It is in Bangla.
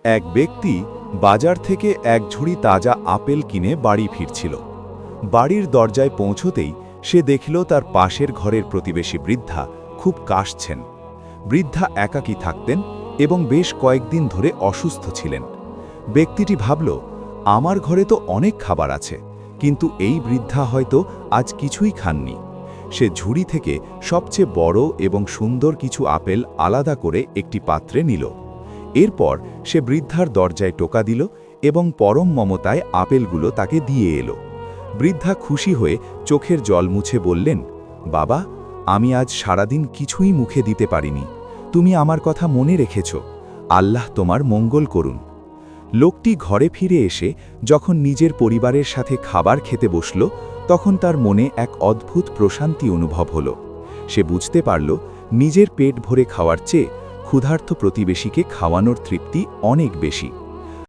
এক ব্যক্তি বাজার থেকে এক ঝুড়ি তাজা আপেল কিনে বাড়ি ফিরছিল। বাড়ির দরজায় পৌঁছতেই সে দেখল তার পাশের ঘরের প্রতিবেশী বৃদ্ধা খুব কাশছেন। বৃদ্ধা একাকী থাকতেন এবং বেশ কয়েকদিন ধরে অসুস্থ ছিলেন। ব্যক্তিটি ভাবল, আমার ঘরে তো অনেক খাবার আছে, কিন্তু এই বৃদ্ধা হয়তো আজ কিছুই খাননি। সে ঝুড়ি থেকে সবচেয়ে বড় এবং সুন্দর কিছু আপেল আলাদা করে একটি পাত্রে নিল। এরপর সে বৃদ্ধার দরজায় টোকা দিল এবং পরম মমতায় আপেলগুলো তাকে দিয়ে এলো। বৃদ্ধা খুশি হয়ে চোখের জল মুছে বললেন, বাবা, আমি আজ সারাদিন কিছুই মুখে দিতে পারিনি। তুমি আমার কথা মনে রেখেছ। আল্লাহ তোমার মঙ্গল করুন। লোকটি ঘরে ফিরে এসে যখন নিজের পরিবারের সাথে খাবার খেতে বসল, তখন তার মনে এক অদ্ভুত প্রশান্তি অনুভব হল। সে বুঝতে পারল, নিজের পেট ভরে খাওয়ার চেয়ে ক্ষুধার্ত প্রতিবেশীকে খাওয়ানোর তৃপ্তি অনেক বেশি।